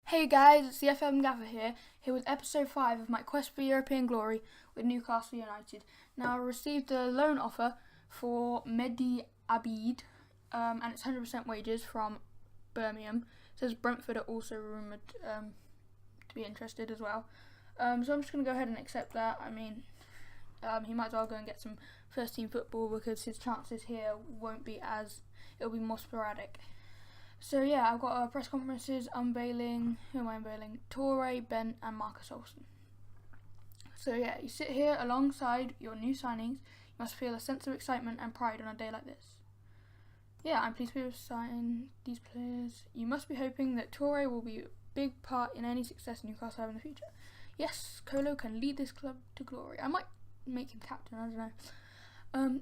Hey guys, it's the FM Gaffer here with episode 5 of my quest for European glory with Newcastle United. Now I received a loan offer for Mehdi Abid, and it's 100% wages from Birmingham. It says Brentford are also rumoured to be interested as well. So I'm just going to go ahead and accept that. I mean, he might as well go and get some first team football because his chances here it'll be more sporadic. So yeah, I've got press conferences unveiling, who am I unveiling? Torre, Bent and Marcus Olsen. So yeah, you sit here alongside your new signings, you must feel a sense of excitement and pride on a day like this. Yeah, I'm pleased to be able to sign these players. You must be hoping that Torre will be a big part in any success Newcastle have in the future. Yes, Colo can lead this club to glory. I might make him captain, I don't know.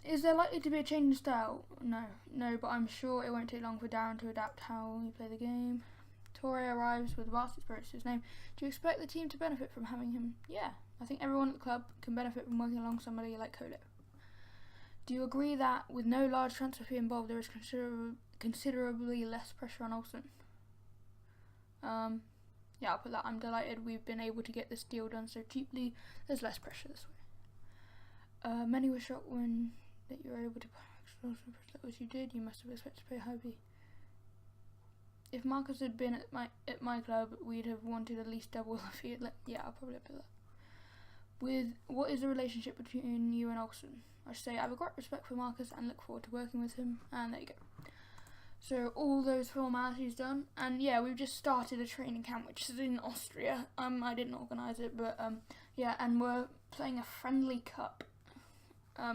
Is there likely to be a change in style? No, but I'm sure it won't take long for Darren to adapt how we play the game. Torre arrives with vast experience to his name. Do you expect the team to benefit from having him? Yeah, I think everyone at the club can benefit from working along somebody like Colo. Do you agree that with no large transfer fee involved, there is considerably less pressure on Olsen? Yeah, I'll put that. I'm delighted we've been able to get this deal done so cheaply. There's less pressure this way. Many were shocked when that you were able to pay as you did. You must have expected to pay a high fee. If Marcus had been at my club, we'd have wanted at least double the fee. Yeah, I'll probably put that. With what is the relationship between you and Olsen? I should say I have a great respect for Marcus and look forward to working with him. And there you go. So all those formalities done, and yeah, we've just started a training camp, which is in Austria. I didn't organise it, but yeah, and we're playing a friendly cup.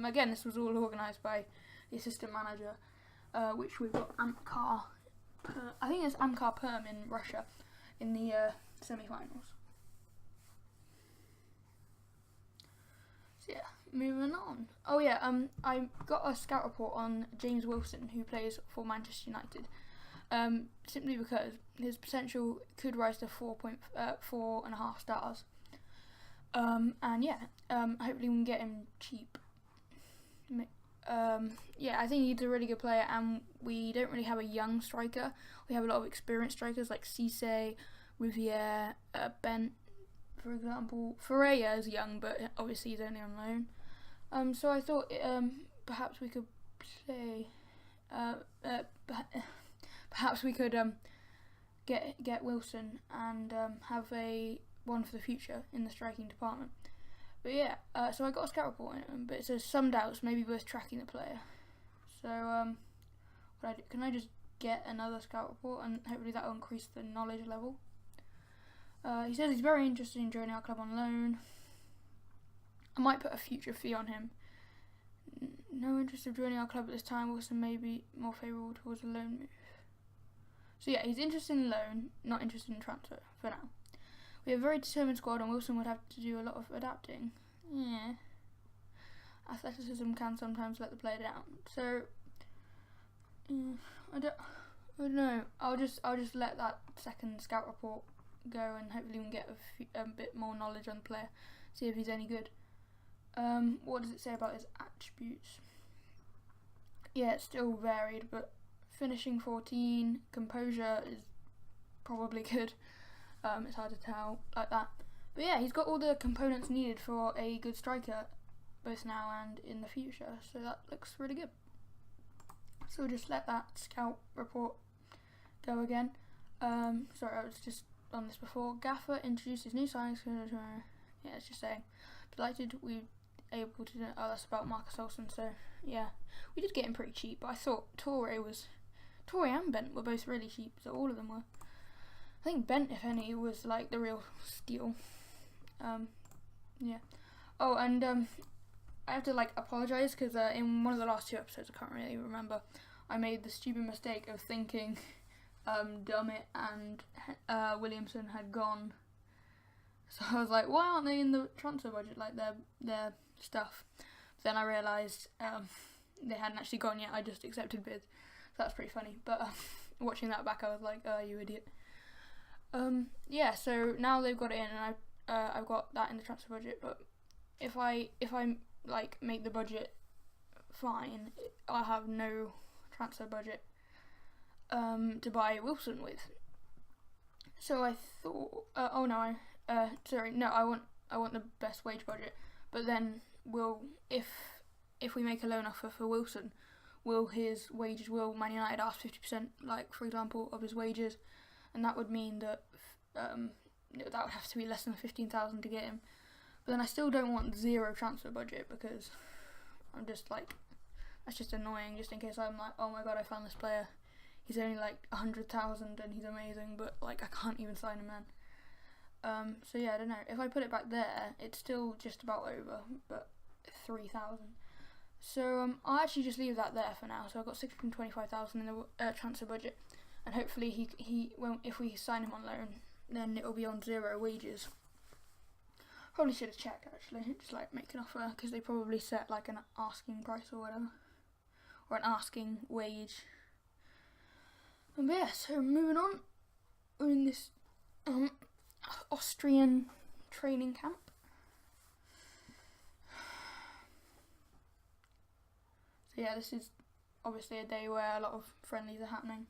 Again, this was all organised by the assistant manager, which we've got Amkar. I think it's Amkar Perm in Russia in the semi-finals. So yeah, moving on. Oh yeah, I got a scout report on James Wilson, who plays for Manchester United. Simply because his potential could rise to 4.5 stars. And yeah, hopefully we can get him cheap. Yeah, I think he's a really good player, and we don't really have a young striker. We have a lot of experienced strikers like Cisse, Riviere, Bent, for example. Ferreira is young, but obviously he's only on loan. So I thought perhaps we could play. Perhaps we could get Wilson and have a one for the future in the striking department. But yeah, so I got a scout report on it, but it says some doubts, maybe worth tracking the player. So what can I just get another scout report, and hopefully that will increase the knowledge level. He says he's very interested in joining our club on loan. I might put a future fee on him. No interest of joining our club at this time, Wilson may be more favourable towards a loan move. So yeah, he's interested in loan, not interested in transfer for now. We have a very determined squad, and Wilson would have to do a lot of adapting. Yeah. Athleticism can sometimes let the player down. So I don't know. I'll just let that second scout report go, and hopefully we can get a bit more knowledge on the player, see if he's any good. What does it say about his attributes? Yeah, it's still varied, but finishing 14, composure is probably good. It's hard to tell like that. But yeah, he's got all the components needed for a good striker, both now and in the future. So that looks really good. So we'll just let that scout report go again. Sorry, I was just on this before. Gaffer introduces new signings. Yeah, it's just saying. Delighted we able to. Oh, that's about Marcus Olsen. So yeah, we did get him pretty cheap. But I thought Torre and Bent were both really cheap. So all of them were. I think Bent, if any, was like the real steal. Yeah. Oh, and I have to like apologise because in one of the last 2 episodes, I can't really remember, I made the stupid mistake of thinking Dummett and Williamson had gone. So I was like, why aren't they in the transfer budget like their stuff? But then I realised they hadn't actually gone yet. I just accepted bids. So that's pretty funny. But watching that back, I was like, oh, you idiot. Yeah, so now they've got it in, and I've got that in the transfer budget. But if I like make the budget fine, I'll have no transfer budget to buy Wilson with. So I thought, I want the best wage budget. But then if we make a loan offer for Wilson, will Man United ask 50%, like for example, of his wages, and that would mean that that would have to be less than 15,000 to get him. But then I still don't want zero transfer budget, because I'm just like, that's just annoying. Just in case I'm like, oh my god, I found this player. He's only like 100,000 and he's amazing, but like I can't even sign him then. So yeah, I don't know. If I put it back there, it's still just about over, but 3,000. So I'll actually just leave that there for now. So I've got 625,000 in the transfer budget, and hopefully he won't. If we sign him on loan, then it'll be on zero wages. Probably should have checked actually, just like make an offer, because they probably set like an asking price or whatever, or an asking wage. But yeah, so moving on, we're in this Austrian training camp. So yeah, this is obviously a day where a lot of friendlies are happening.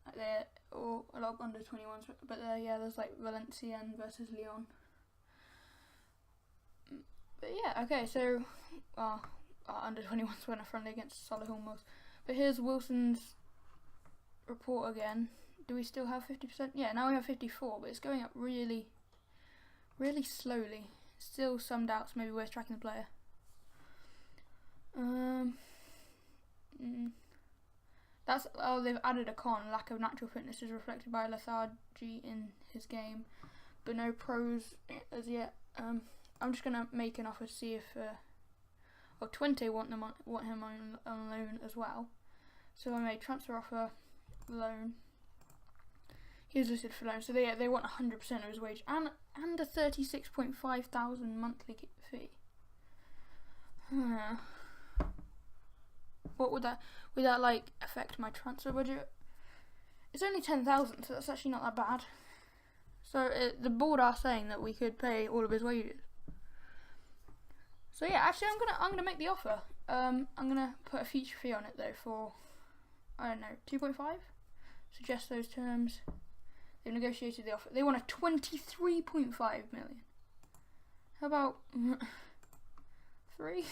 Like or a lot of under 21s, but there's like Valenciennes versus Lyon. But yeah, okay, so under 21s went a friendly against Solihull was. But here's Wilson's report again. Do we still have 50%? Yeah, now we have 54, but it's going up really, really slowly. Still some doubts, maybe we're tracking the player. They've added a con. Lack of natural fitness is reflected by lethargy in his game, but no pros as yet. I'm just gonna make an offer to see if Twente want him on loan as well. So I made transfer offer, loan. He was listed for loan, so they want 100% of his wage and a 36,500 monthly fee. What would that like affect my transfer budget? It's only 10,000, so that's actually not that bad. So the board are saying that we could pay all of his wages. So yeah, actually I'm gonna make the offer. I'm gonna put a feature fee on it though for, I don't know, 2.5. Suggest those terms. They've negotiated the offer. They want a 23.5 million. How about 3?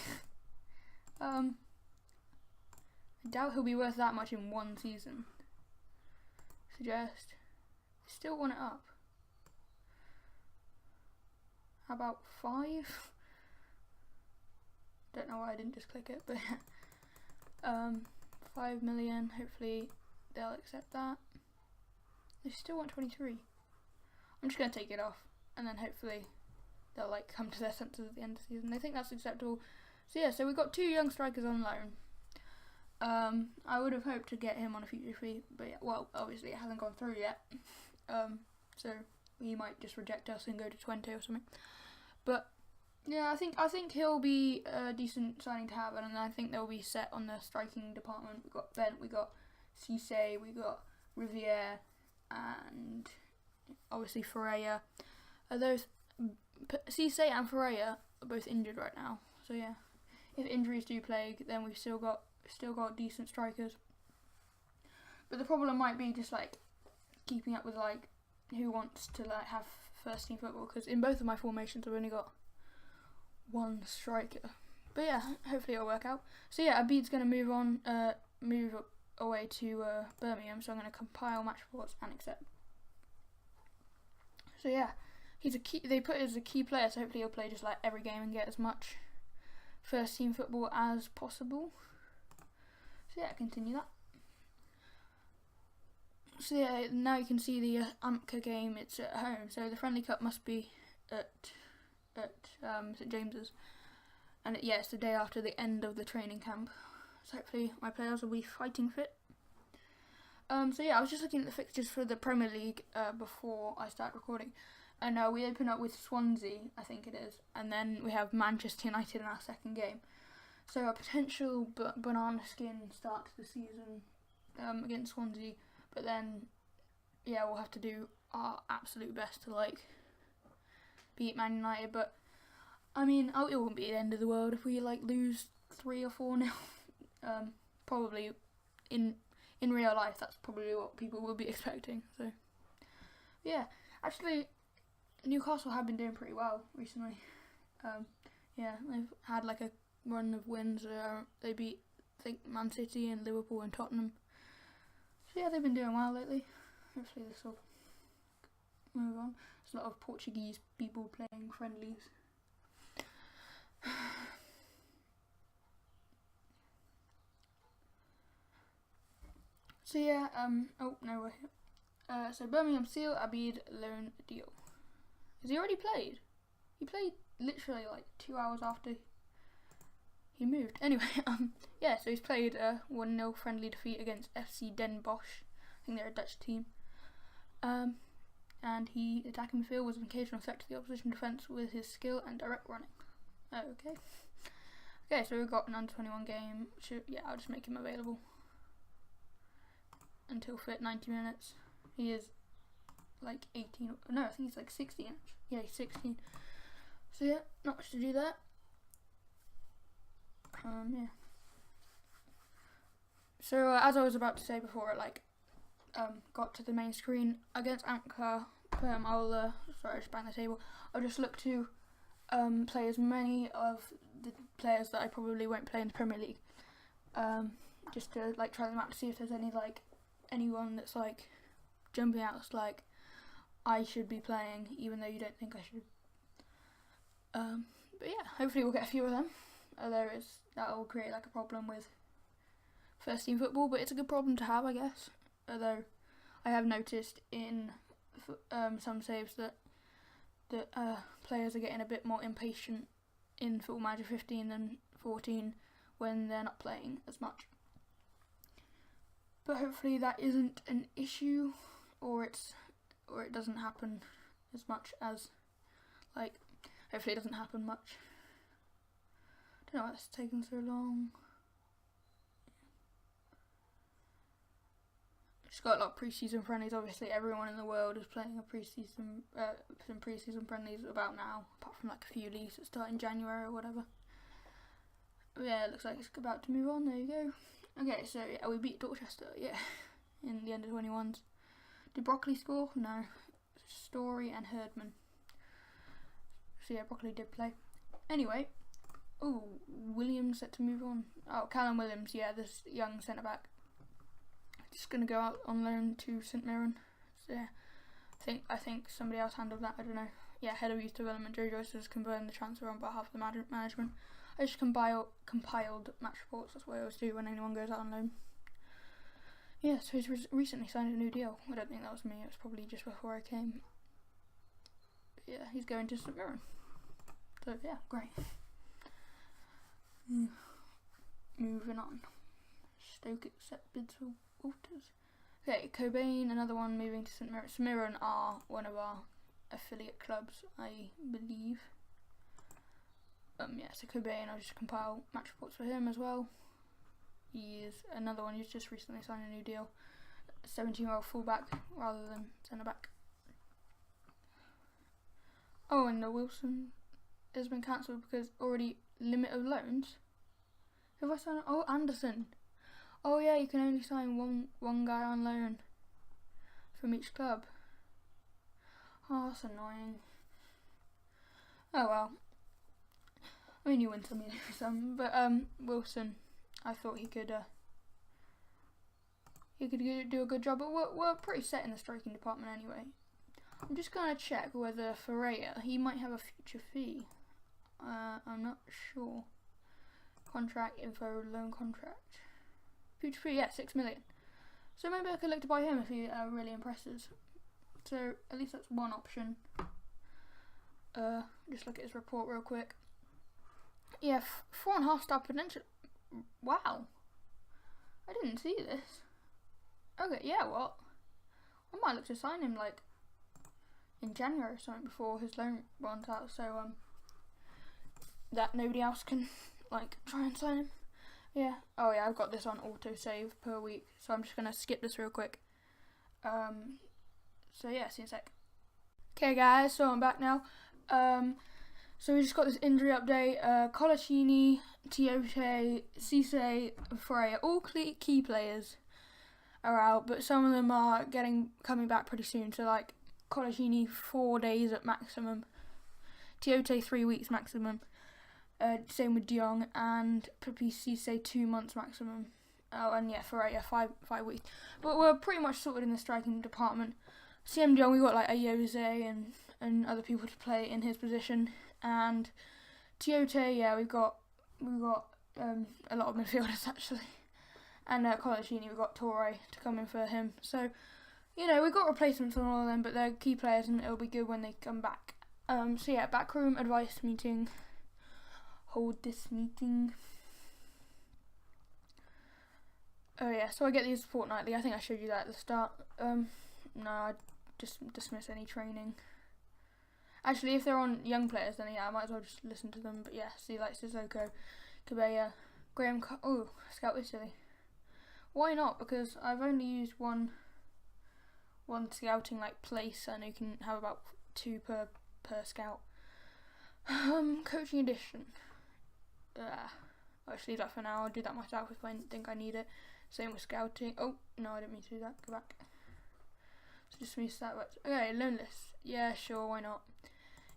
I doubt he'll be worth that much in one season. Suggest. Still want it up. How about 5? Don't know why I didn't just click it, but 5 million. Hopefully they'll accept that. They still want 23. I'm just gonna take it off, and then hopefully they'll like come to their senses at the end of the season. They think that's acceptable. So yeah, so we've got 2 young strikers on loan. I would have hoped to get him on a future fee, but yeah, well, obviously it hasn't gone through yet. So he might just reject us and go to Twente or something. But yeah, I think he'll be a decent signing to have, and I think they'll be set on the striking department. We got Bent, we got Cisse, we got Riviere, and obviously Ferreira. Those Cisse and Ferreira are both injured right now. So yeah, if injuries do plague, then we've still got decent strikers. But the problem might be just like keeping up with like who wants to like have first team football, because in both of my formations I've only got 1 striker. But yeah, hopefully it'll work out. So yeah, Abid's going to move away to Birmingham, so I'm going to compile match reports and accept. So yeah, they put it as a key player, so hopefully he'll play just like every game and get as much first team football as possible. So yeah, continue that. So yeah, now you can see the Amkar game. It's at home, so the friendly cup must be at St James's, and it's the day after the end of the training camp. So hopefully my players will be fighting fit. So yeah, I was just looking at the fixtures for the Premier League before I start recording, and we open up with Swansea, I think it is, and then we have Manchester United in our second game. So a potential banana skin start to the season against Swansea, but then yeah, we'll have to do our absolute best to like beat Man United. But I mean, it won't be the end of the world if we like lose 3 or 4-0. Probably in real life, that's probably what people will be expecting. So, Yeah, actually, Newcastle have been doing pretty well recently. Yeah, they've had like a run of wins. They beat, I think, Man City and Liverpool and Tottenham. So yeah, they've been doing well lately. Hopefully this will move on. There's a lot of Portuguese people playing friendlies. So yeah, oh no, we're here. So Birmingham Seal Abid loan deal. Has he already played? He played literally like 2 hours after he moved. Anyway, yeah, so he's played a 1-0 friendly defeat against FC Den Bosch. I think they're a Dutch team. And he, attacking midfield, was an occasional threat to the opposition defence with his skill and direct running. Okay. Okay, so we've got an under-21 game. Yeah, I'll just make him available until fit, 90 minutes. He is like 18. No, I think he's like 16. Yeah, he's 16. So yeah, not much to do there. Yeah. So as I was about to say before, it got to the main screen against Amkar Perm. Sorry, I just banged the table. I'll just look to play as many of the players that I probably won't play in the Premier League. Just to like try them out to see if there's anyone that's like jumping out that's like I should be playing, even though you don't think I should. But yeah, hopefully we'll get a few of them. That will create like a problem with first team football, but it's a good problem to have, I guess. Although I have noticed in some saves that players are getting a bit more impatient in Football Manager 15 than 14 when they're not playing as much. But hopefully that isn't an issue, or it doesn't happen as much as hopefully it doesn't happen much. I don't know why it's taking so long. Just got a lot of pre-season friendlies. Obviously, everyone in the world is playing some pre-season friendlies about now, apart from like a few leagues that start in January or whatever. But yeah, it looks like it's about to move on. There you go. Okay, so yeah, we beat Dorchester. Yeah, in the under-21s. Did Broccoli score? No. Story and Herdman. So yeah, Broccoli did play. Anyway, Williams set to move on. Oh, Callum Williams. Yeah, this young centre back. Just gonna go out on loan to St Mirren. So yeah, I think somebody else handled that. I don't know. Yeah, head of youth development Joe Joyce has confirmed the transfer on behalf of the management. I just compiled match reports. That's what I always do when anyone goes out on loan. Yeah, so he's recently signed a new deal. I don't think that was me. It was probably just before I came. But yeah, he's going to St Mirren. So yeah, great. Moving on. Stoke accept bids for Walters. Okay, Cobain, another one moving to St Mirren. St Mirren are one of our affiliate clubs, I believe. Yeah, so Cobain, I'll just compile match reports for him as well. He is another one who's just recently signed a new deal. 17-year-old fullback rather than centre back. Oh, and the Wilson has been cancelled because already limit of loans. Who have I signed? Oh, Anderson. Oh yeah, you can only sign one guy on loan from each club. Oh, that's annoying. Oh well. I mean, you win some, you lose some. But Wilson, I thought he could do a good job. But we're pretty set in the striking department anyway. I'm just gonna check whether Ferreira, he might have a future fee. I'm not sure. Contract info, loan contract. Future fee, yeah, 6 million. So maybe I could look to buy him if he really impresses. So at least that's one option. Just look at his report real quick. Yeah, 4.5 star potential. Wow. I didn't see this. Okay, yeah, well, I might look to sign him like in January or something before his loan runs out, so that nobody else can like try and sign him. Yeah. Oh yeah, I've got this on auto save per week, so I'm just gonna skip this real quick. So yeah, see you in a sec. Okay guys, so I'm back now. So we just got this injury update. Colaccini, Tiote, Cisse, Freya, all key players are out, but some of them are coming back pretty soon. So like Colaccini 4 days at maximum. Tiote 3 weeks maximum. Same with De Jong, and Papi say 2 months maximum. Oh, and yeah, Ferreira 5 weeks. But we're pretty much sorted in the striking department. CM De Jong, we got like Ayose and other people to play in his position, and Tiote, yeah, we've got a lot of midfielders actually, and Colaccini, we've got Torre to come in for him. So, you know, we've got replacements on all of them, but they're key players, and it'll be good when they come back. So yeah, backroom advice meeting. Hold this meeting. Oh yeah, so I get these fortnightly. I think I showed you that at the start. No, I just dismiss any training. Actually, if they're on young players, then yeah, I might as well just listen to them. But yeah, see, like Sissoko, Cabella, Graham. Scout Italy. Why not? Because I've only used one scouting like place, and you can have about 2 per scout. Coaching edition. I'll just leave that for now. I'll do that myself if I think I need it. Same with scouting. Oh no, I didn't mean to do that. Go back. So just miss that. Okay, loan list. Yeah, sure, why not?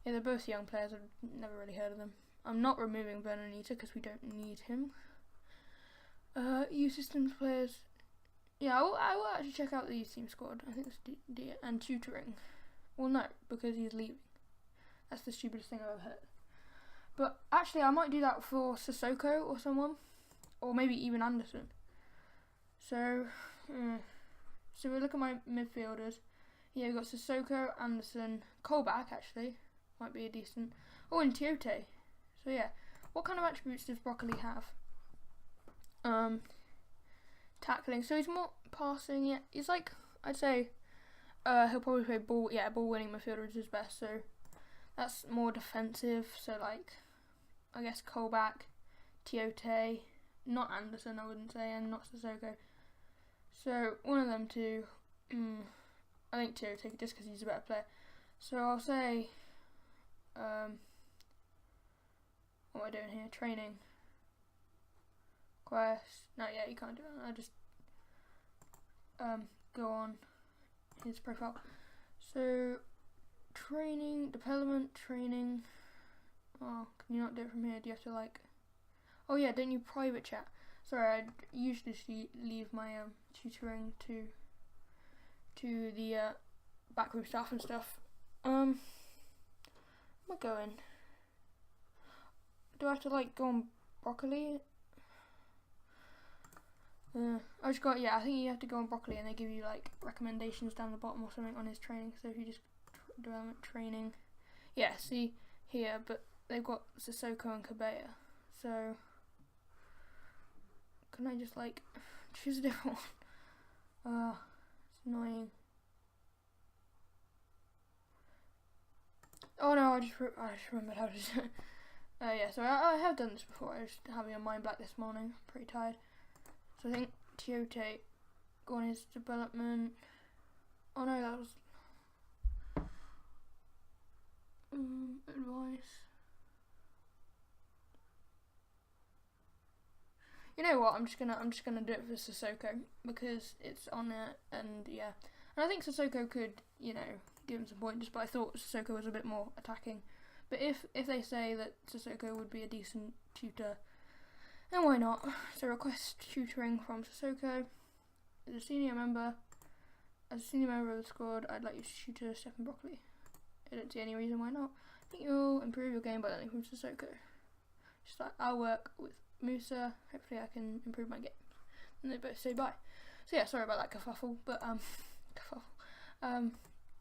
Yeah, they're both young players. I've never really heard of them. I'm not removing Bernanita because we don't need him. Youth systems players. Yeah, I will actually check out the youth team squad. I think it's and tutoring. Well, no, because he's leaving. That's the stupidest thing I've ever heard. But actually, I might do that for Sissoko or someone, or maybe even Anderson. So we look at my midfielders. Yeah, we've got Sissoko, Anderson, Colback actually might be a decent. Oh, and Tiote. So yeah, what kind of attributes does Broccoli have? Tackling. So he's more passing. Yeah, he's like, I'd say he'll probably play ball. Yeah, ball winning midfielder is his best. So that's more defensive. So like, I guess Colback, Tiote, not Anderson, I wouldn't say, and not Sissoko. So one of them two. I think Tiote just because he's a better player. So I'll say, what am I doing here? Training. Quest. No, yeah, you can't do that. I just go on his profile. So training, development, training. Oh, can you not do it from here? Do you have to like? Oh yeah, don't you private chat? Sorry, I usually leave my tutoring to the backroom staff and stuff. Where am I going? Do I have to like go on Broccoli? I just got, yeah, I think you have to go on Broccoli and they give you like recommendations down the bottom or something on his training. So if you just development training, yeah, see here, but they've got Sissoko and Cabella. So can I just like choose a different one? It's annoying. Oh no, I just remembered how to do it. Yeah, so I have done this before. I was just having a mind blank this morning. I'm pretty tired. So I think Tiote, go on his development. Oh no, that was advice. You know what? I'm just gonna do it for Sissoko because it's on it, and yeah, and I think Sissoko could, you know, give him some pointers. But I thought Sissoko was a bit more attacking. But if they say that Sissoko would be a decent tutor, then why not? So request tutoring from Sissoko. As a senior member of the squad, I'd like you to tutor Stephen Broccoli. I don't see any reason why not. I think you'll improve your game by learning from Sissoko. Just like, I'll work with Musa. Hopefully I can improve my game. And they both say bye. So yeah, sorry about that kerfuffle, but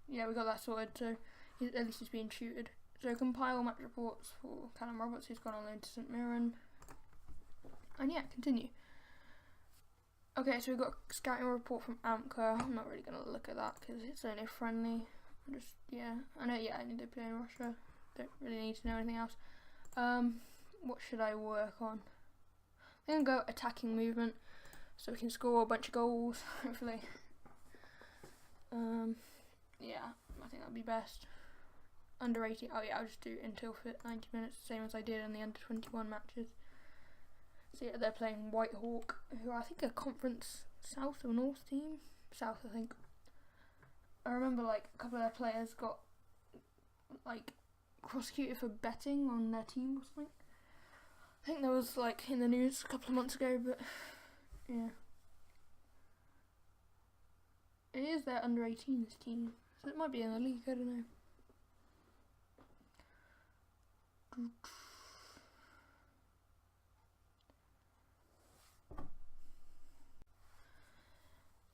yeah, we got that sorted. So at least he's being tutored. So compile match reports for Callum Roberts, who's gone on loan to St Mirren. And yeah, continue. Okay, so we've got a scouting report from Amkar. I'm not really going to look at that because it's only friendly. Yeah, I know, yeah, I need to play in Russia. Don't really need to know anything else. What should I work on? I'm going to go attacking movement so we can score a bunch of goals, hopefully. Yeah, I think that'd be best. Under 18, oh yeah, I'll just do until fit 90 minutes, same as I did in the under 21 matches. So yeah, they're playing Whitehawk, who I think are Conference South or North team. South, I think. I remember like a couple of their players got like prosecuted for betting on their team or something. I think that was like in the news a couple of months ago, but yeah. It is their under 18s team, so it might be in the league, I don't know.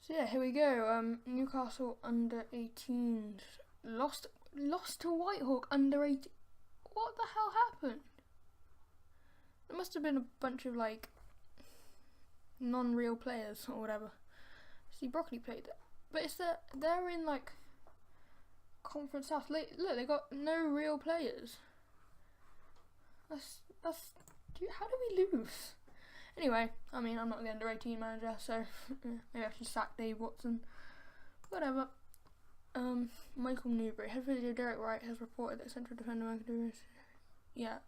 So yeah, here we go. Newcastle under 18s lost to Whitehawk under 18. What the hell happened? There must have been a bunch of like non-real players or whatever. See, Broccoli played that, but they're in like Conference South. Look, they got no real players. That's how do we lose? Anyway, I mean, I'm not the under 18 manager, so maybe I should sack Dave Watson. Whatever. Michael Newbury, head video Derek Wright has reported that central defender Michael yeah,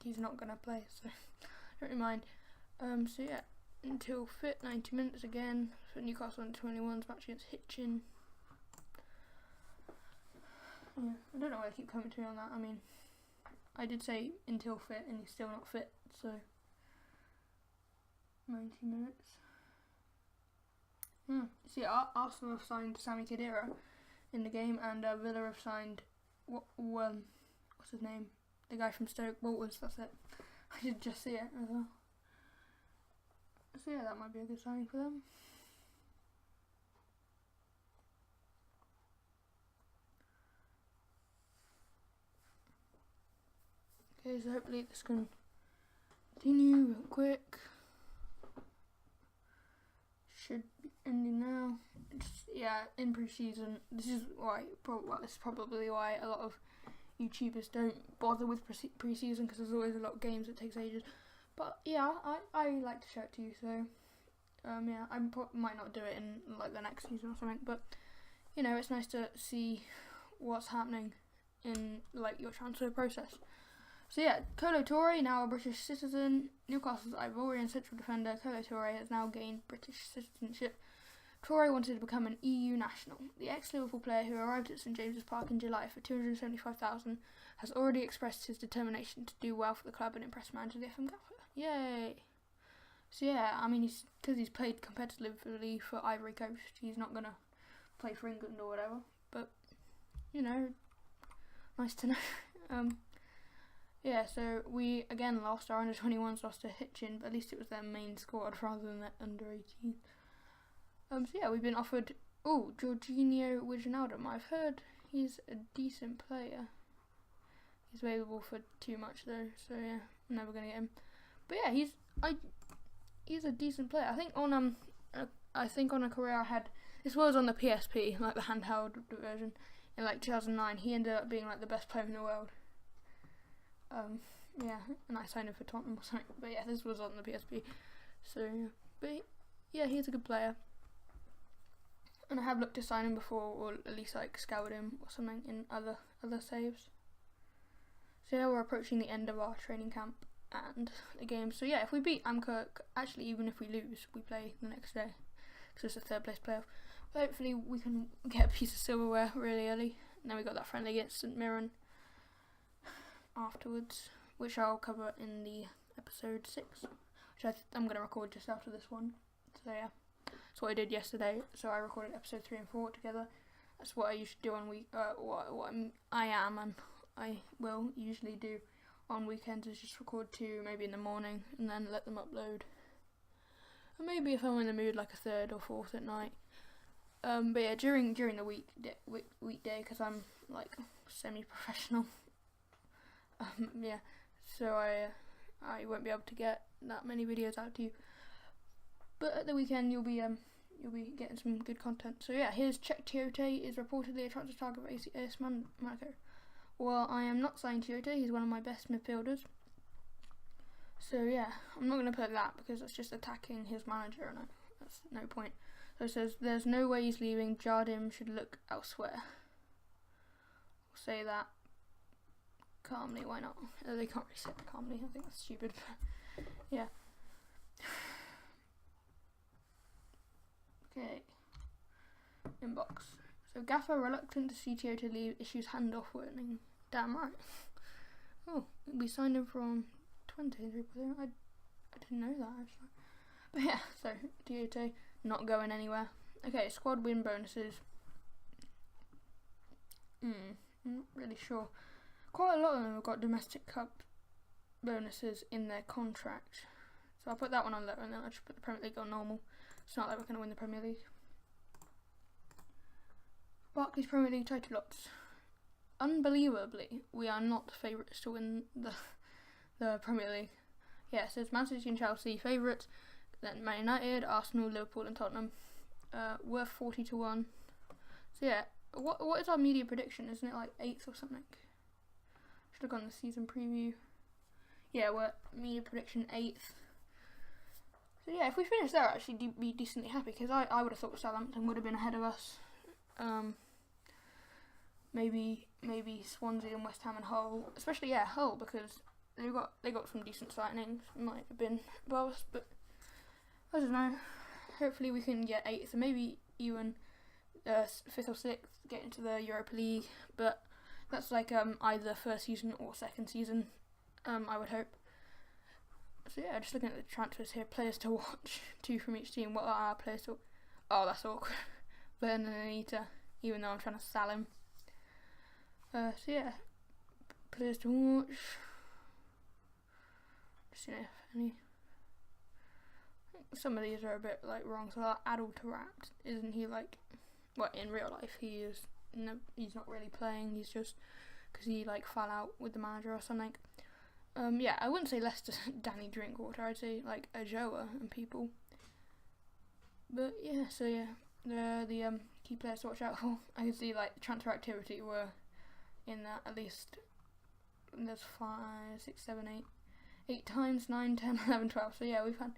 he's not gonna play, so don't really mind. So yeah, until fit 90 minutes again for Newcastle under 21's match against Hitchin. Yeah, I don't know why I keep coming to me on that. I mean, I did say until fit, and he's still not fit, so 90 minutes. See, Arsenal have signed Sami Khedira in the game, and Villa have signed what's his name? The guy from Stoke, Walters. That's it. I did just see it as well. So yeah, that might be a good signing for them. Okay, so hopefully this can continue real quick. Should be ending now. Yeah, in pre-season, this is probably why a lot of YouTubers don't bother with pre-season, because there's always a lot of games that takes ages. But yeah, I like to show it to you, so yeah, I might not do it in like the next season or something, but you know, it's nice to see what's happening in like your transfer process. So yeah, Kolo Touré, now a British citizen. Newcastle's Ivorian central defender Kolo Touré has now gained British citizenship. Touré wanted to become an EU national. The ex-Liverpool player, who arrived at St James's Park in July for $275,000, has already expressed his determination to do well for the club and impress manager the FM Gaffer. Yay! So yeah, I mean, because he's played competitively for Ivory Coast, he's not gonna play for England or whatever. But you know, nice to know. Yeah, so we again lost. Our under 21s lost to Hitchin, but at least it was their main squad rather than their under 18. So yeah, we've been offered Jorginho Wijnaldum. I've heard he's a decent player. He's available for too much though, so yeah, I'm never gonna get him. But yeah, he's a decent player. I think on a career I had, this was on the PSP, like the handheld version, in like 2009. He ended up being like the best player in the world. Yeah, and I signed him for Tottenham or something. But yeah, this was on the PSP. So, but yeah, he's a good player. And I have looked to sign him before, or at least like scouted him or something in other saves. So yeah, we're approaching the end of our training camp and the game. So yeah, if we beat Amkar, actually even if we lose, we play the next day, because it's a third place playoff. But hopefully we can get a piece of silverware really early. And then we got that friendly against St Mirren afterwards, which I'll cover in the episode 6, which I'm going to record just after this one. So yeah, that's what I did yesterday. So I recorded episode 3 and 4 together. That's what I usually do on I will usually do on weekends, is just record 2 maybe in the morning and then let them upload. And maybe if I'm in the mood, like a 3rd or 4th at night. But yeah, during the weekday, because I'm like semi-professional. Yeah, so I won't be able to get that many videos out to you. But at the weekend you'll be getting some good content. So yeah, here's Czech Tiote is reportedly a transfer target for AS Monaco. Well, I am not signing Tiote. He's one of my best midfielders. So yeah, I'm not going to put that because that's just attacking his manager, and that's no point. So it says there's no way he's leaving. Jardim should look elsewhere. We'll say that calmly, why not? They can't really say it calmly, I think that's stupid, but yeah. Okay. Inbox. So Gaffer reluctant to see Tio to leave issues handoff warning. Damn right. Oh, we signed him from 20. I didn't know that actually. But yeah, so Tio not going anywhere. Okay, squad win bonuses. I'm not really sure. Quite a lot of them have got domestic cup bonuses in their contract. So I'll put that one on low and then I'll just put the Premier League on normal. It's not like we're going to win the Premier League. Barclays Premier League title odds. Unbelievably, we are not favourites to win the Premier League. Yeah, so it's Man City and Chelsea favourites, then Man United, Arsenal, Liverpool and Tottenham. Worth 40 to 1. So yeah, what is our media prediction? Isn't it like 8th or something? Should look on the season preview. Yeah, we're media prediction 8th. So yeah, if we finish there, I'd actually be decently happy because I would have thought Southampton would have been ahead of us. Maybe Swansea and West Ham and Hull, especially Hull, because they got some decent signings. Might have been above us, but I don't know. Hopefully we can get 8th and maybe even 5th or 6th, get into the Europa League. But that's like either first season or second season. I would hope. So yeah, just looking at the transfers here, players to watch, 2 from each team. What are our players to? Oh, that's awkward. Vernon and Anita, even though I'm trying to sell him. So yeah, players to watch. Just any. Some of these are a bit like wrong. So like Adult Wrapped, isn't he like? Well, in real life he is. No, he's not really playing. He's just because he like fell out with the manager or something. Yeah, I wouldn't say Leicester Danny Drinkwater. I'd say like Ajoa and people. But yeah, so yeah, the key players to watch out for. I can see like transfer activity were in that at least. There's 5, 6, 7, 8 times 9, 10, 11, 12. So yeah, we've had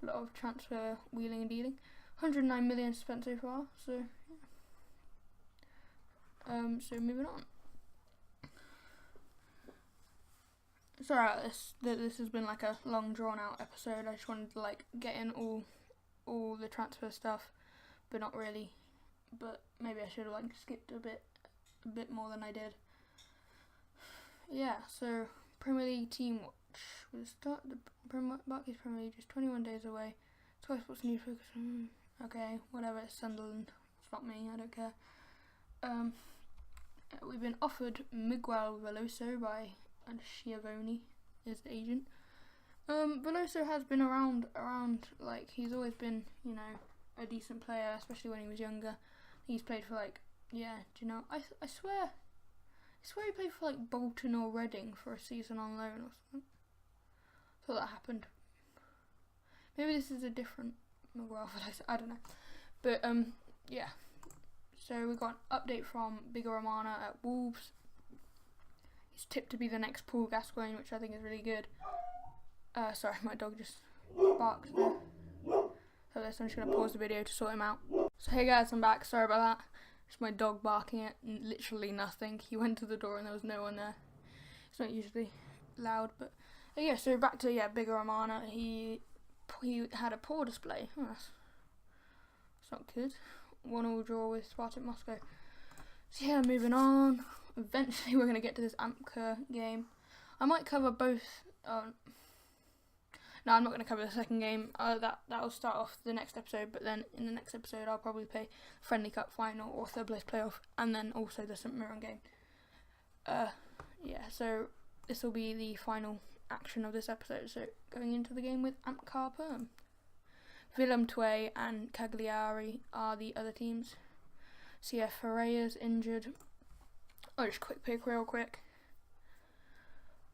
a lot of transfer wheeling and dealing. 109 million spent so far. So yeah. So moving on. Sorry about this. This has been like a long drawn out episode. I just wanted to like get in all the transfer stuff, but not really. But maybe I should have like skipped a bit more than I did. Yeah, so Premier League team watch. We'll start the Barclays Premier League just 21 days away. Sky Sports News focus. Okay, whatever. It's Sunderland. It's not me. I don't care. We've been offered Miguel Veloso by Schiavone, his agent. Veloso has been around like he's always been, a decent player, especially when he was younger. He's played for like, yeah, do you know? I swear he played for like Bolton or Reading for a season on loan or something. Thought that happened. Maybe this is a different Miguel Veloso. I don't know. But yeah. So we got an update from Bigger Romana at Wolves. He's tipped to be the next Paul Gascoigne, which I think is really good. Sorry, my dog just barked there. So I'm just going to pause the video to sort him out. So hey guys, I'm back. Sorry about that. It's my dog barking at literally nothing. He went to the door and there was no one there. It's not usually loud, but yeah. So back to Bigger Romana. He had a poor display. Oh, that's not good. 1-1 draw with Spartak Moscow. So yeah, moving on. Eventually we're going to get to this Amkar game. I might cover both. No, I'm not going to cover the second game. That'll start off the next episode, but then in the next episode I'll probably play Friendly Cup final or third place playoff, and then also the St Mirren game. Yeah, so this will be the final action of this episode. So going into the game with Amkar Perm. Willem Twey and Cagliari are the other teams. CF Ferreira's injured. Oh, just quick pick real quick.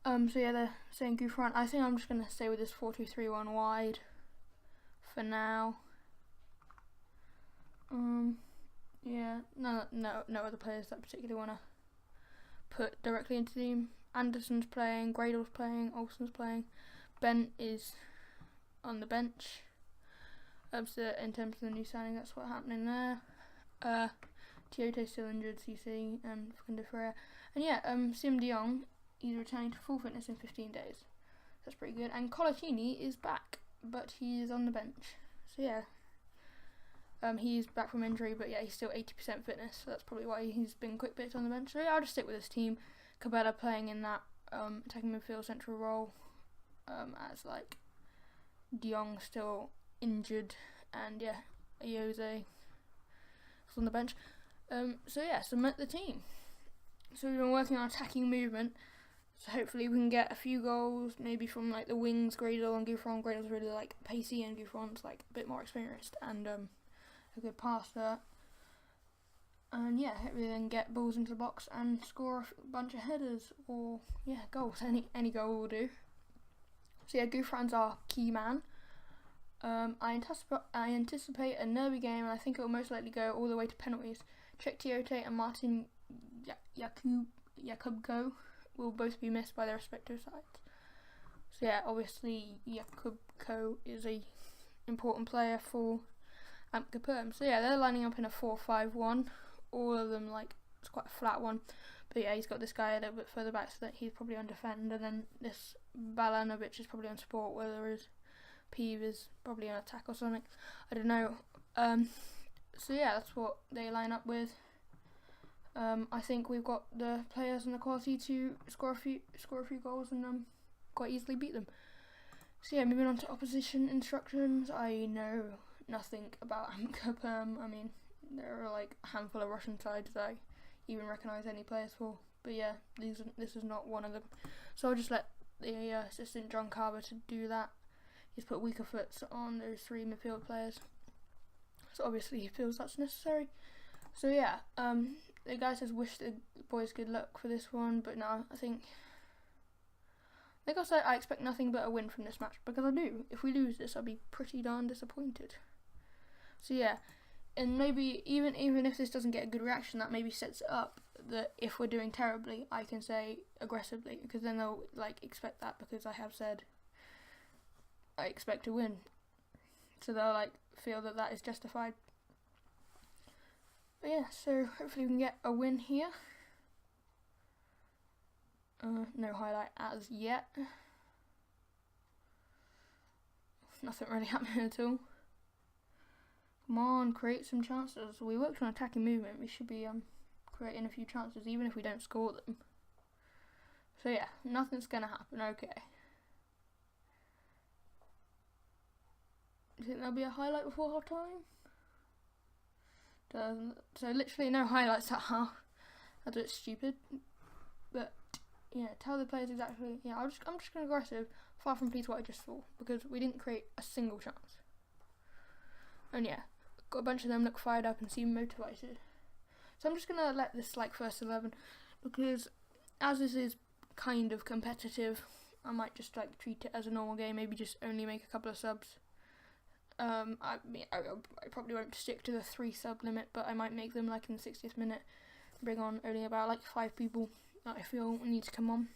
So yeah, they're saying Gouffran. I think I'm just going to stay with this 4-2-3-1 wide for now. Yeah, no other players that I particularly want to put directly into the team. Anderson's playing, Gradle's playing, Olsen's playing. Ben is on the bench. So in terms of the new signing, that's what's happening there. Tiote's still injured, CC and Facundo Ferreira. And yeah, Sim de Jong, he's returning to full fitness in 15 days. That's pretty good. And Colaccini is back, but he is on the bench. So yeah, He's back from injury, but yeah, he's still 80% fitness, so that's probably why he's been quick picked on the bench. So yeah, I'll just stick with this team. Cabela playing in that attacking midfield central role, as like De Jong still injured, and yeah, Jose is on the bench. So yeah, cement the team. So we've been working on attacking movement. So hopefully we can get a few goals, maybe from like the wings, Gradle and Gouffron. Gradle's really like pacey, and Gouffron's like a bit more experienced and a good passer. And yeah, hopefully then get balls into the box and score a bunch of headers or yeah, goals. Any goal will do. So yeah, Gouffron's our key man. I anticipate a nervy game, and I think it will most likely go all the way to penalties. Czech Tiote and Martin Jakubko will both be missed by their respective sides. So yeah, obviously Jakubko is a important player for Amkar Perm. So yeah, they're lining up in a 4-5-1. All of them, like, it's quite a flat one. But yeah, he's got this guy a little bit further back, so that he's probably on defend, and then this Balanovic is probably on support, whereas Peeve is probably on attack or something. I don't know. So yeah, that's what they line up with. I think we've got the players and the quality to score a few goals and quite easily beat them. So yeah, moving on to opposition instructions. I know nothing about Amkar Perm. I mean, there are like a handful of Russian sides that I even recognise any players for. But yeah, this is not one of them. So I'll just let the assistant John Carver to do that. He's put weaker foots on those 3 midfield players. So obviously he feels that's necessary. So yeah, the guy says wish the boys good luck for this one, but no, I think like I said, I expect nothing but a win from this match, because I do. If we lose this, I'll be pretty darn disappointed. So yeah, and maybe even if this doesn't get a good reaction, that maybe sets it up that if we're doing terribly, I can say aggressively, because then they'll like expect that, because I have said I expect to win, so they'll like feel that is justified. But yeah, so hopefully we can get a win here. No highlight as yet. Nothing really happening at all. Come on, create some chances. We worked on attacking movement. We should be creating a few chances, even if we don't score them. So yeah, nothing's gonna happen. Okay. Do you think there'll be a highlight before half time? So literally no highlights at half. That's a bit stupid. But yeah, tell the players exactly. Yeah, I'm just going aggressive. Far from pleased what I just saw, because we didn't create a single chance. And yeah, got a bunch of them look fired up and seem motivated. So I'm just gonna let this like first 11, because as this is kind of competitive, I might just like treat it as a normal game. Maybe just only make a couple of subs. I probably won't stick to the 3 sub limit, but I might make them like in the 60th minute, bring on only about like 5 people that I feel need to come on.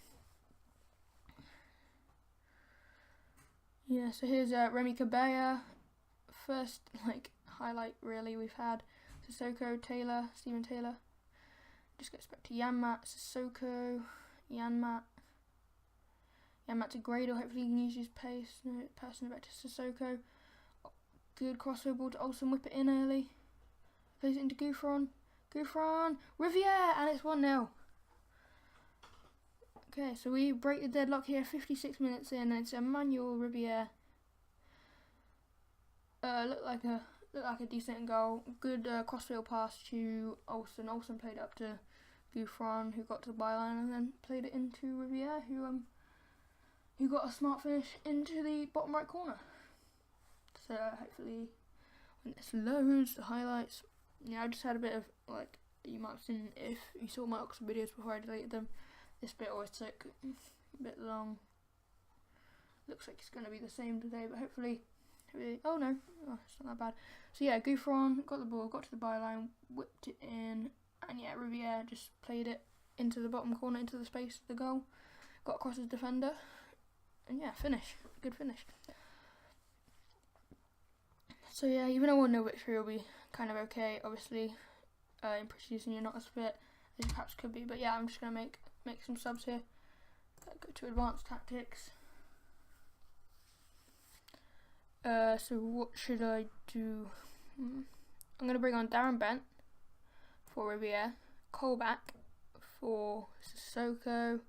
Yeah, so here's Remy Cabella. First like highlight really we've had. Sissoko, Taylor, Stephen Taylor. Just goes back to Yanmat, Sissoko, Yanmat to Gradle. Hopefully he can use his pace. No, passing it back to Sissoko. Good crossover ball to Olsen, whip it in early. Plays it into Gouffron. Riviere, and it's 1-0. Okay, so we break the deadlock here, 56 minutes in, and it's Emmanuel Riviere. Looked like a decent goal. Good crossfield pass to Olsen. Olsen played up to Gouffron, who got to the byline, and then played it into Riviere, who got a smart finish into the bottom right corner. So hopefully when this loads, the highlights. Yeah, I just had a bit of like, you might have seen if you saw my Oxford videos before I deleted them. This bit always took a bit long. Looks like it's going to be the same today, but hopefully oh no, it's not that bad. So yeah, Gouffron got the ball, got to the byline, whipped it in, and yeah, Riviere just played it into the bottom corner, into the space of the goal. Got across his defender, and yeah, finish. Good finish. So yeah, even a 1-0 victory will be kind of okay. Obviously, in pre-season you're not as fit as you perhaps could be, but yeah, I'm just going to make some subs here. Go to advanced tactics. So what should I do? I'm going to bring on Darren Bent for Riviere, Colback for Sissoko,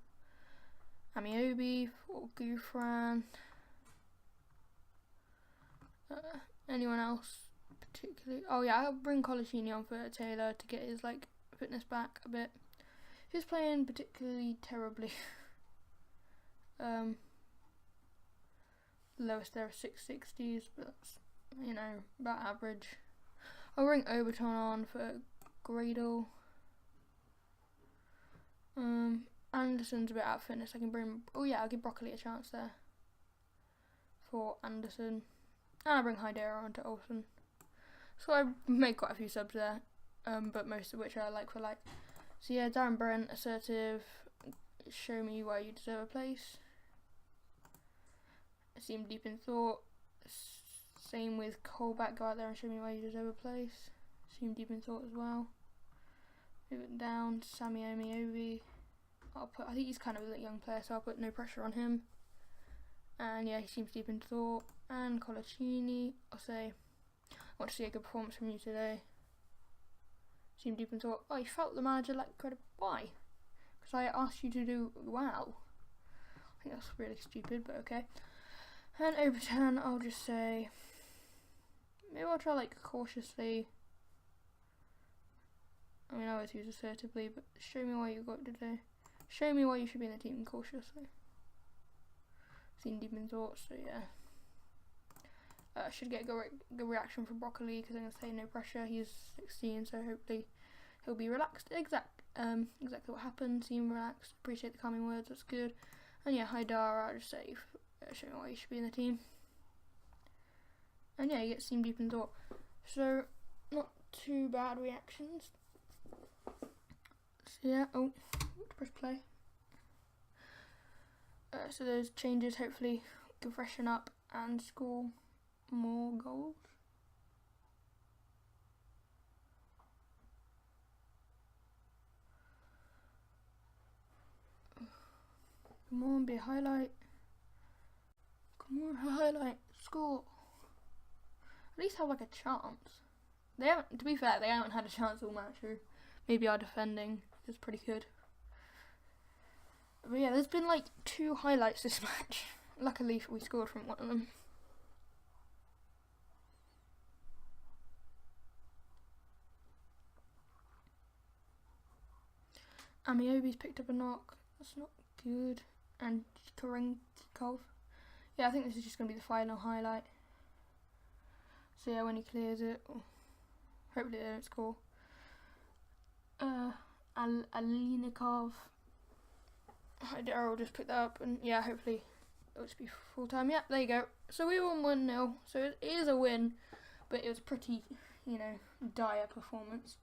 Amiobi for Gouffran. Anyone else particularly? Oh yeah, I'll bring Colaccini on for Taylor to get his like fitness back a bit. He's playing particularly terribly. Lowest there are 660s, but that's, you know, about average. I'll bring Overton on for Gradle. Anderson's a bit out of fitness. I can bring. Oh yeah, I'll give Broccoli a chance there for Anderson, and I'll bring Hydera on to Olsen. So I made quite a few subs there, but most of which I like for like. So yeah, Darren Brent, assertive. Show me why you deserve a place. Seem deep in thought. Same with Colback, go out there and show me why you deserve a place. Seem deep in thought as well. Move it down. Sammy Omiobi. I think he's kind of a young player, so I'll put no pressure on him. And yeah, he seems deep in thought. And Colaccini, I'll say, I want to see a good performance from you today. Seem deep in thought. Oh, you felt the manager lacked credit. Why? Because I asked you to do well. I think that's really stupid, but okay. And Overton, I'll just say, maybe I'll try like cautiously. I mean, I always use assertively, but show me why you got today. Show me why you should be in the team cautiously. Seen deep in thought, so yeah. I should get a good reaction from Broccoli because I'm going to say no pressure. He's 16, so hopefully he'll be relaxed. Exactly what happened. Seem relaxed. Appreciate the calming words. That's good. And yeah, Hydara, I'll just say, show me why you should be in the team. And yeah, you get Seem deep in thought. So not too bad reactions. So yeah, press play. So those changes hopefully can freshen up and score more goals. Come on, be a highlight. Come on, highlight, score. At least have like a chance. They haven't, to be fair, they haven't had a chance all match through. Maybe our defending is pretty good. But yeah, there's been like 2 highlights this match. Luckily we scored from one of them. Amiobi's picked up a knock. That's not good. And Karinkov. Yeah, I think this is just going to be the final highlight. So yeah, when he clears it, hopefully they don't score. Alinikov. Daryl will just pick that up, and yeah, hopefully it'll just be full time. Yeah, there you go. So we won 1-0. So it is a win, but it was pretty, you know, dire performance.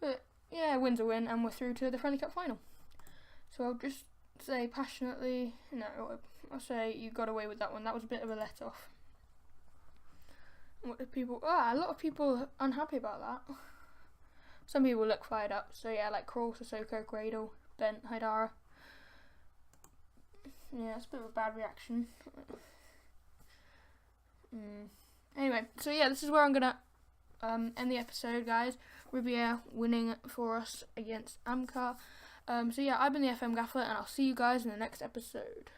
But yeah, a win's a win, and we're through to the Friendly Cup final. So I'll just say passionately, no, I'll say you got away with that one. That was a bit of a let off. What did people? A lot of people unhappy about that. Some people look fired up. So yeah, like Kroll, Sissoko, Gradle, Bent, Hydara. Yeah, it's a bit of a bad reaction. Anyway, so yeah, this is where I'm gonna end the episode, guys. Riviere winning for us against Amkar. So yeah, I've been the FM Gaffer, and I'll see you guys in the next episode.